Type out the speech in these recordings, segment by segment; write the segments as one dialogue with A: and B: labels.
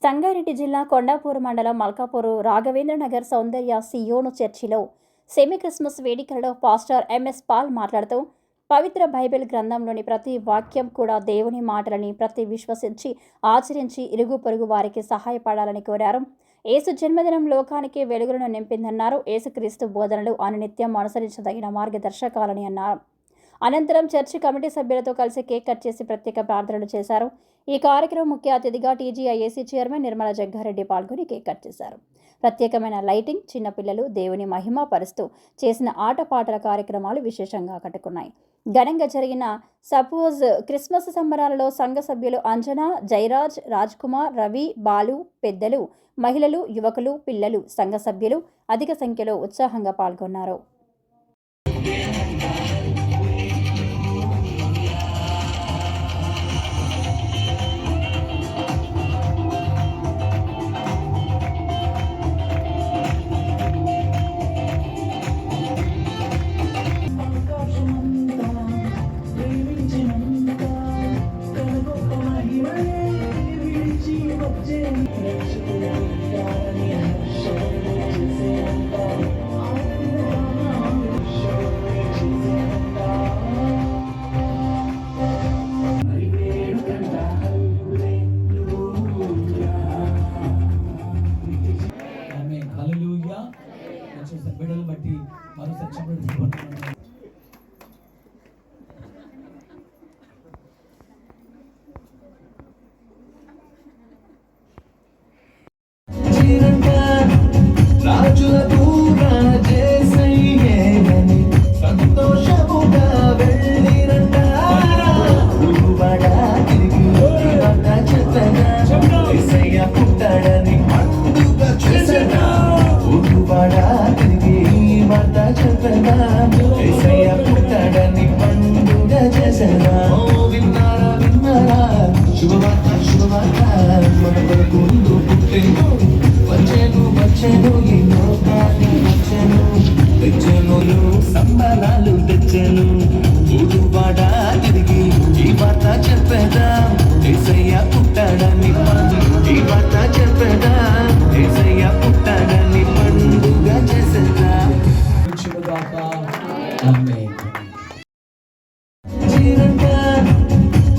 A: సంగారెడ్డి జిల్లా కొండాపూర్ మండలం మల్కాపూర్ రాఘవేంద్రనగర్ సౌందర్య సియోను చర్చిలో సెమీ క్రిస్మస్ వేడుకలలో పాస్టర్ ఎంఎస్ పాల్ మాట్లాడుతూ పవిత్ర బైబిల్ గ్రంథంలోని ప్రతి వాక్యం కూడా దేవుని మాటలని ప్రతి విశ్వసించి ఆచరించి ఇరుగు పొరుగు వారికి సహాయపడాలని కోరారు. యేసు జన్మదినం లోకానికి వెలుగులను నింపిందన్నారు. యేసుక్రీస్తు బోధనలు అనునిత్యం అనుసరించదగిన మార్గదర్శకాలని అన్నారు. అనంతరం చర్చి కమిటీ సభ్యులతో కలిసి కేక్ కట్ చేసి ప్రత్యేక ప్రార్థనలు చేశారు. ఈ కార్యక్రమం ముఖ్య అతిథిగా టీజీఐఏసీ చైర్మన్ నిర్మల జగ్గారెడ్డి పాల్గొని కేక్ కట్ చేశారు. ప్రత్యేకమైన లైటింగ్, చిన్నపిల్లలు దేవుని మహిమ పరుస్తూ చేసిన ఆటపాటల కార్యక్రమాలు విశేషంగా ఆకట్టుకున్నాయి. ఘనంగా జరిగిన సపోజ్ క్రిస్మస్ సంబరాలలో సంఘ సభ్యులు అంజనా, జయరాజ్, రాజ్ కుమార్, రవి, బాలు, పెద్దలు, మహిళలు, యువకులు, పిల్లలు, సంఘ సభ్యులు అధిక సంఖ్యలో ఉత్సాహంగా పాల్గొన్నారు.
B: బిడ్డలు బట్టి మరోసారి రాజులకు రాజేసయ్యేనని సంతోషముగా వెళ్ళిరంట. ఉరువడా తిరిగి మాట చెప్పగా యేసయ్య పుట్టాడని పండుగ చేసెనా. ఉరువడా తిరిగి మాట చెప్పగా యేసయ్య పుట్టాడని పండుగ చేసెనా. విన్నారా విన్నారా శుభవార్త శుభవార్త మన కొరకు పుట్టిందో వచ్చెను ఈ లోకాన్ని వచ్చెను తెచ్చెను సంబరాలు తెచ్చెను. ఊరువాడా తిరిగి ఈ వార్త చెప్పేదా యేసయ్య పుట్టాడని ఈ వార్త చెప్పేదా యేసయ్య పుట్టాడని పండుగ చేసేదా.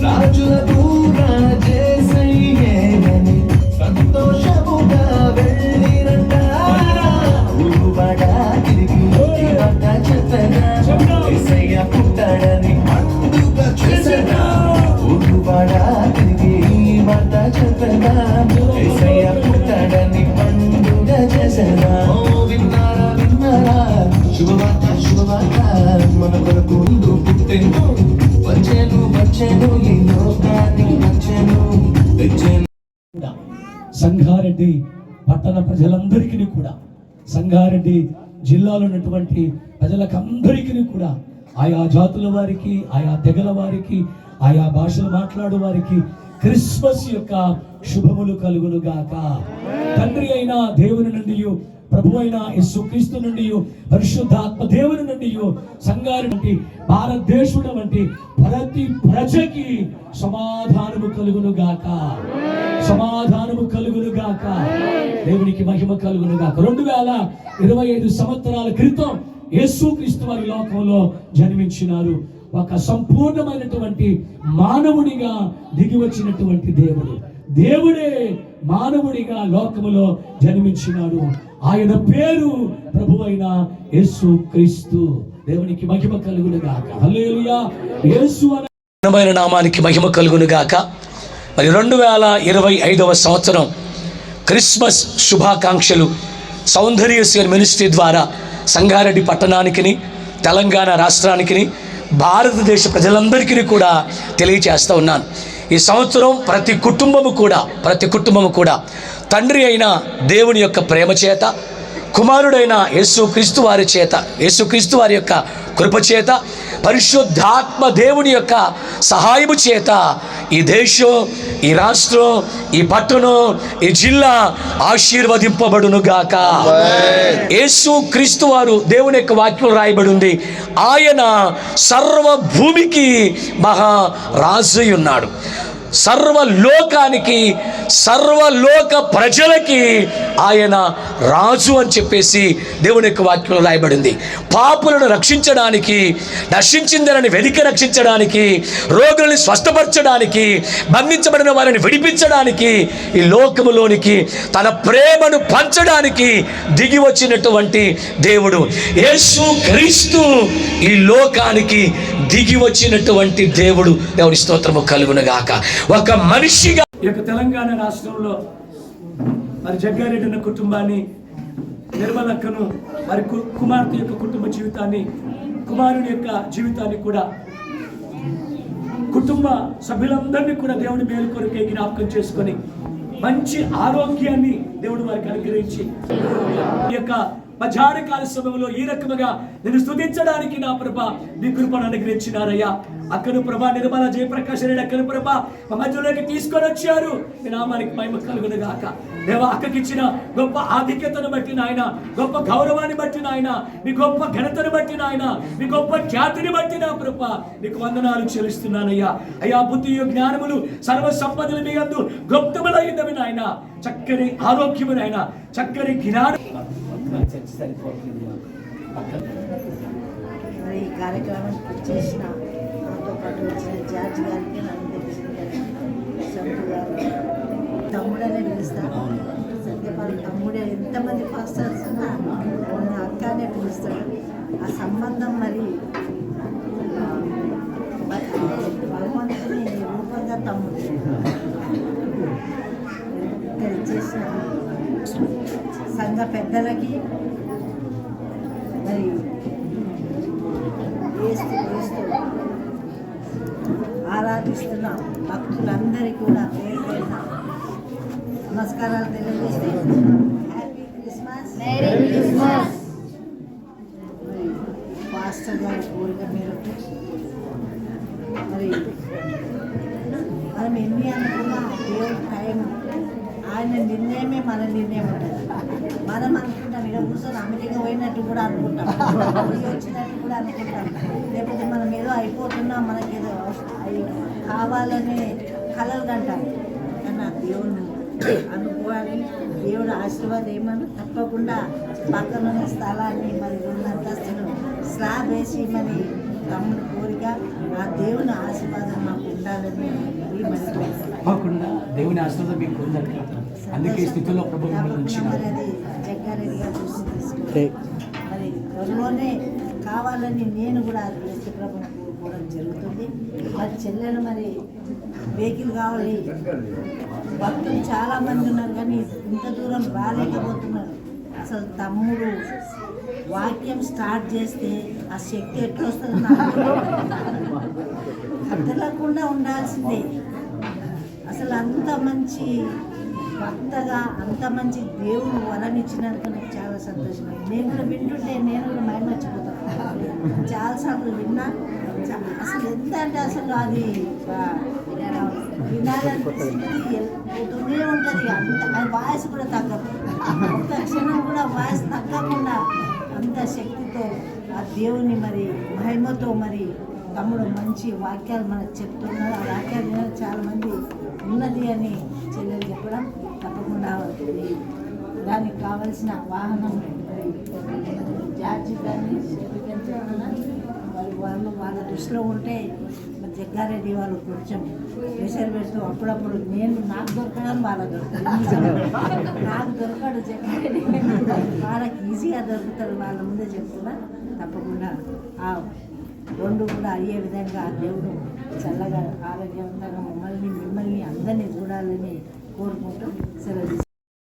B: రాజులకు రాజేసయ్యేనని సంతోషముగా వెళ్ళిరంట. ఉరువడా తిరిగి ఈ మాట చెప్పగా యేసయ్య పుట్టాడని పండుగ చేసెనా. ఉరువడా తిరిగి ఈ మాట చెప్పగా యేసయ్య పుట్టాడని పండుగ చేసెనా. విన్నారా విన్నారా శుభవార్త శుభవార్త మన కొరకు పుట్టిందో వచ్చెను వచ్చెను ఈ లోకాన్ని వచ్చెను తెచ్చెను.
C: సంగారెడ్డి పట్టణ ప్రజలందరికీ కూడా, సంగారెడ్డి జిల్లాలో ఉన్నటువంటి ప్రజలకందరికీ కూడా, ఆయా జాతుల వారికి, ఆయా తెగల వారికి, ఆయా భాషలు మాట్లాడు వారికి క్రిస్మస్ యొక్క శుభములు కలుగును గాక. తండ్రి అయిన దేవుని నుండి, ప్రభు అయిన యేసుక్రీస్తు నుండి, పరిశుద్ధాత్మ దేవుని నుండి, సంగారెడ్డి భారతదేశుడు వంటి ప్రతి ప్రజకి సమాధానము కలుగును గాక, సమాధానము కలుగును గాక, దేవునికి మహిమ కలుగును గాక. 2025 సంవత్సరాల క్రితం యేసుక్రీస్తు వారి లోకంలో జన్మించినారు. ఒక సంపూర్ణమైనటువంటి మానవుడిగా దిగి వచ్చినటువంటి దేవుడే మానవుడిగా లోకములో జన్మించినాడు. ఆయన పేరు ప్రభువైన యేసుక్రీస్తు. దేవునికి మహిమ కలుగును గాక. హల్లెలూయా. యేసు అనే
B: నామానికి మహిమ కలుగును గాక. మరి 2025వ సంవత్సరం క్రిస్మస్ శుభాకాంక్షలు సౌందర్య మినిస్ట్రీ ద్వారా సంగారెడ్డి పట్టణానికి, తెలంగాణ రాష్ట్రానికి, భారతదేశ ప్రజలందరికీ కూడా తెలియజేస్తూ ఉన్నాను. ఈ సంవత్సరం ప్రతి కుటుంబము కూడా తండ్రి అయిన దేవుని యొక్క ప్రేమ చేత, కుమారుడైన యేసుక్రీస్తు వారి యొక్క కృప చేత, పరిశుద్ధాత్మ దేవుని యొక్క సహాయము చేత ఈ దేశం, ఈ రాష్ట్రం, ఈ పట్టణం, ఈ జిల్లా ఆశీర్వదింపబడును గాక. యేసుక్రీస్తు వారు దేవుని యొక్క వాక్యం రాయబడి ఉంది. ఆయన సర్వ భూమికి మహారాజు ఉన్నాడు. సర్వలోకానికి, సర్వలోక ప్రజలకి ఆయన రాజు అని చెప్పేసి దేవుని యొక్క వాక్యంలో రాయబడింది. పాపులను రక్షించడానికి, నశించిందని వెదికి రక్షించడానికి, రోగులను స్వస్థపరచడానికి, బంధించబడిన వారిని విడిపించడానికి, ఈ లోకములోనికి తన ప్రేమను పంచడానికి దిగి వచ్చినటువంటి దేవుడు యేసు క్రీస్తు. ఈ లోకానికి దిగి వచ్చినటువంటి దేవుడు. దేవుని స్తోత్రము కలుగునుగాక. ఒక మనిషిగా
C: ఈ యొక్క తెలంగాణ రాష్ట్రంలో మరి జగ్గారెడ్డి అన్న కుటుంబాన్ని, నిర్మలక్కను, మరి కుమార్తె యొక్క కుటుంబ జీవితాన్ని, కుమారుని యొక్క జీవితాన్ని కూడా, కుటుంబ సభ్యులందరినీ కూడా దేవుడి మేలు కొరకే జ్ఞాపకం చేసుకొని మంచి ఆరోగ్యాన్ని దేవుడు వారికి అనుగ్రహించి ఈ యొక్క మధ్యాహ్న కాల సమయంలో ఈ రకముగా నేను స్తుతించడానికి నా ప్రభ నీ కృపను అనుగ్రహించినారయ్యా. అక్కను ప్రభా నిర్మల జయప్రకాశ్ రెడ్డి అక్కను ప్రభా మా మధ్యలోకి తీసుకొని వచ్చారు. మీ నామానికి మహిమ కలుగునుగాక. దేవా, అక్కకి ఇచ్చిన గొప్ప ఆధిక్యతను బట్టి నాయన, గొప్ప గౌరవాన్ని బట్టి నాయన, నీ గొప్ప ఘనతను బట్టి నాయన, నీ గొప్ప ఖ్యాతిని బట్టి నా ప్రభా నీకు వందనాలు చెల్లిస్తున్నానయ్యా. అయ్యా, బుద్ధి జ్ఞానములు సర్వ సంపదలు మీ యందు గుప్తములైనవి నాయన. చక్కని ఆరోగ్యము నాయన, చక్కని జ్ఞానం.
D: మరి ఈ కార్యక్రమం చేసిన నాతో పాటు వచ్చిన జార్జ్ గారికి, నన్ను సంతు గారు, తమ్ముడనే పిలుస్తాను. సత్యపాల్ తమ్ముడే. ఎంతమంది పాస్టర్స్ ఉన్నా అక్కనే పిలుస్తాడు. ఆ సంబంధం మరి భగవంతుని రూపంగా తమ్ముడు ఇక్కడ చేసిన సంఘ పెద్దలకి, మరి వేస్తూ ఆరాధిస్తున్న భక్తులందరికీ కూడా పేరు పేరున నమస్కారాలు తెలియజేస్తే హ్యాపీ క్రిస్మస్. మరి పాస్టర్ గారి కోరిక మేరకు మరి మనం ఎన్ని అనుకున్నా దేవుడి టైం, ఆయన నిర్ణయమే మన నిర్ణయం ఉంటుంది. మనం అనుకుంటాం ఇక్కడ కూర్చొని అమెరికా పోయినట్టు కూడా అనుకుంటాం, వచ్చినట్టు కూడా అనుకుంటాం. లేకపోతే మనం ఏదో అయిపోతున్నాం, మనకేదో కావాలనే కలలు కంటాం. కానీ ఆ దేవుని అనుకోవాలి. దేవుడు ఆశీర్వాదం ఏమన్నా తప్పకుండా పక్కనున్న స్థలాన్ని మరి 2 అంతస్తులు స్లాబ్ వేసి మరి తమ్ముని కోరిక, ఆ దేవుని ఆశీర్వాదం మాకు ఉండాలని
C: తప్పకుండా దేవుని ఆశీర్వాదం మీకు ఉందండి. అందుకే ఈ స్థితిలో ప్రభు
D: అది జగ్గారెడ్డి గారు దృష్టి తీసుకుంటే మరి త్వరలోనే కావాలని నేను కూడా క్రీస్తు ప్రభుని కోరుకోవడం జరుగుతుంది. మరి చెల్లెలు మరి వెహికల్ కావాలి. భక్తులు చాలామంది ఉన్నారు కానీ ఇంత దూరం రాలేకపోతున్నారు. అసలు తమ్ముడు వాక్యం స్టార్ట్ చేస్తే ఆ శక్తి ఎట్లా వస్తుంది నాకు కదలకుండా ఉండాల్సిందే. అసలు అంత మంచి భక్తగా, అంత మంచి దేవుడు వరమిచ్చినందుకు నాకు చాలా సంతోషమైంది. నేను కూడా వింటుంటే నేను కూడా మైమర్చిపోతాను. చాలాసార్లు విన్నా. అసలు ఎంత అంటే అసలు అది వినాలనిపిస్తుంది, పోతూనే ఉంటుంది. అంత వాయిస్ కూడా తగ్గదు, ఒక్క క్షణం కూడా వాయిస్ తగ్గకుండా అంత శక్తితో ఆ దేవుని మరి మహిమతో మరి తమ్ముడు మంచి వాక్యాలు మనకు చెప్తున్నారు. ఆ వాక్యాలు వినడం చాలామంది ఉన్నది అని చెల్లెలు చెప్పడం. తప్పకుండా దానికి కావలసిన వాహనం జార్జి కానీ వాళ్ళ దృష్టిలో ఉంటే మరి జగ్గారెడ్డి వాళ్ళు కొంచెం ప్రెషర్ పెడుతూ అప్పుడప్పుడు నాకు దొరకడం వాళ్ళకి దొరుకుతుంది. నాకు దొరకడు జగ్గారెడ్డి, వాళ్ళకి ఈజీగా దొరుకుతాడు. వాళ్ళ ముందే చెప్తున్నా. తప్పకుండా ఆ 2 కూడా అయ్యే విధంగా దేవుడు చల్లగా ఆరోగ్యవంతంగా మిమ్మల్ని అందరినీ చూడాలని కోరుకుంటూ సెలవు.